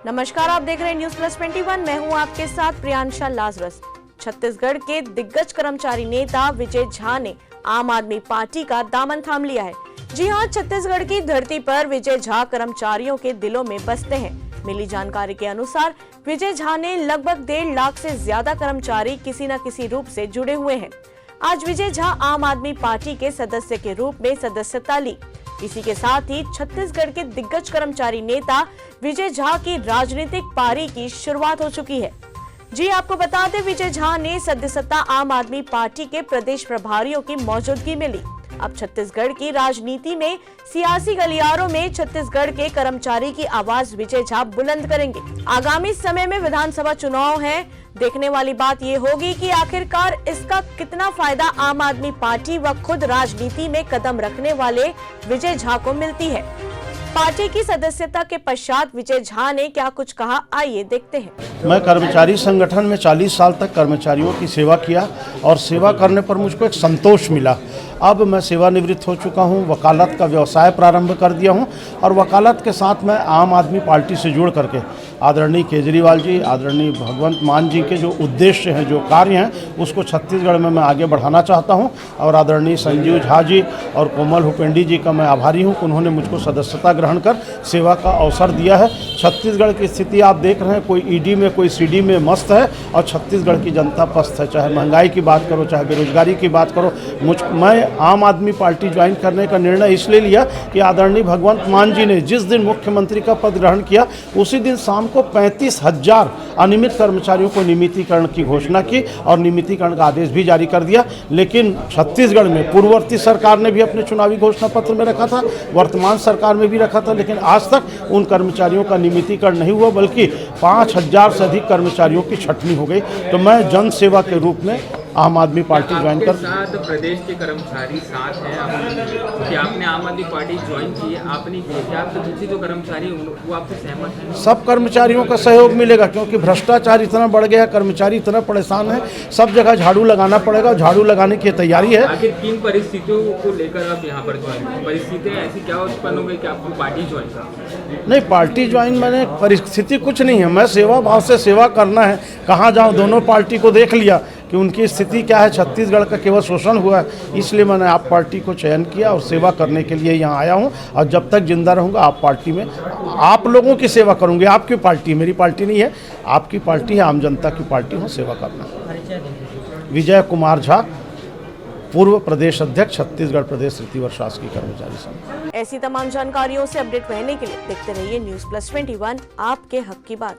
नमस्कार, आप देख रहे हैं न्यूज प्लस 21। मैं हूं आपके साथ प्रियांशा लाजरस। छत्तीसगढ़ के दिग्गज कर्मचारी नेता विजय झा ने आम आदमी पार्टी का दामन थाम लिया है। जी हां, छत्तीसगढ़ की धरती पर विजय झा कर्मचारियों के दिलों में बसते हैं। मिली जानकारी के अनुसार विजय झा ने लगभग 1.5 लाख से ज्यादा कर्मचारी किसी न किसी रूप से जुड़े हुए हैं। आज विजय झा आम आदमी पार्टी के सदस्य के रूप में सदस्यता ली। इसी के साथ ही छत्तीसगढ़ के दिग्गज कर्मचारी नेता विजय झा की राजनीतिक पारी की शुरुआत हो चुकी है। जी आपको बता दें, विजय झा ने सदस्यता आम आदमी पार्टी के प्रदेश प्रभारियों की मौजूदगी में ली। अब छत्तीसगढ़ की राजनीति में सियासी गलियारों में छत्तीसगढ़ के कर्मचारी की आवाज विजय झा बुलंद करेंगे। आगामी समय में विधानसभा चुनाव है। देखने वाली बात ये होगी कि आखिरकार इसका कितना फायदा आम आदमी पार्टी व खुद राजनीति में कदम रखने वाले विजय झा को मिलती है। पार्टी की सदस्यता के पश्चात विजय झा ने क्या कुछ कहा, आइए देखते हैं। मैं कर्मचारी संगठन में 40 साल तक कर्मचारियों की सेवा किया और सेवा करने पर मुझको एक संतोष मिला। अब मैं सेवानिवृत्त हो चुका हूं, वकालत का व्यवसाय प्रारंभ कर दिया हूं और वकालत के साथ मैं आम आदमी पार्टी से जुड़ करके आदरणीय केजरीवाल जी, आदरणीय भगवंत मान जी के जो उद्देश्य हैं, जो कार्य हैं, उसको छत्तीसगढ़ में मैं आगे बढ़ाना चाहता हूं। और आदरणीय संजीव झा जी और कोमल हुपेंडी जी का मैं आभारी हूं कि उन्होंने मुझको सदस्यता ग्रहण कर सेवा का अवसर दिया है। छत्तीसगढ़ की स्थिति आप देख रहे हैं, कोई ईडी में कोई सीडी में मस्त है और छत्तीसगढ़ की जनता पस्त है। चाहे महंगाई की बात करो, चाहे बेरोजगारी की बात करो। मैं आम आदमी पार्टी ज्वाइन करने का निर्णय इसलिए लिया कि आदरणीय भगवंत मान जी ने जिस दिन मुख्यमंत्री का पद ग्रहण किया, उसी दिन शाम को 35,000 अनियमित कर्मचारियों को नियमितीकरण की घोषणा की और नियमितीकरण का आदेश भी जारी कर दिया। लेकिन छत्तीसगढ़ में पूर्ववर्ती सरकार ने भी अपने चुनावी घोषणा पत्र में रखा था, वर्तमान सरकार में भी रखा था, लेकिन आज तक उन कर्मचारियों का नियमितीकरण नहीं हुआ, बल्कि 5,000 से अधिक कर्मचारियों की छटनी हो गई। तो मैं जन सेवा के रूप में आम आदमी पार्टी ज्वाइन कर। साथ प्रदेश के कर्मचारी साथ हैं कि आपने आम आदमी पार्टी ज्वाइन की, आपने की, आपके पीछे जो कर्मचारी वो आपसे सहमत हैं? सब कर्मचारियों का सहयोग मिलेगा, क्योंकि भ्रष्टाचार इतना बढ़ गया है, कर्मचारी इतना परेशान है, सब जगह झाड़ू लगाना पड़ेगा। झाड़ू लगाने की तैयारी है। आखिर किन परिस्थितियों को लेकर आप यहाँ पर ज्वाइन? परिस्थितियाँ ऐसी क्या उत्पन्न हो गई कि आपको पार्टी ज्वाइन कर? नहीं, पार्टी ज्वाइन मैंने परिस्थिति कुछ नहीं है, मैं सेवा भाव से सेवा करना है। कहाँ जाऊँ, दोनों पार्टी को देख लिया कि उनकी स्थिति क्या है। छत्तीसगढ़ का केवल शोषण हुआ है, इसलिए मैंने आप पार्टी को चयन किया और सेवा करने के लिए यहाँ आया हूँ। और जब तक जिंदा रहूँगा आप पार्टी में आप लोगों की सेवा करूँगी। आपकी पार्टी मेरी पार्टी नहीं है, आपकी पार्टी है, आम जनता की पार्टी हो, सेवा करना। विजय कुमार झा, पूर्व प्रदेश अध्यक्ष, छत्तीसगढ़ प्रदेश तृतीय वर्ष शासकीय कर्मचारी संघ। ऐसी तमाम जानकारियों से अपडेट रहने के लिए देखते रहिए न्यूज प्लस 21, आपके हक की बात।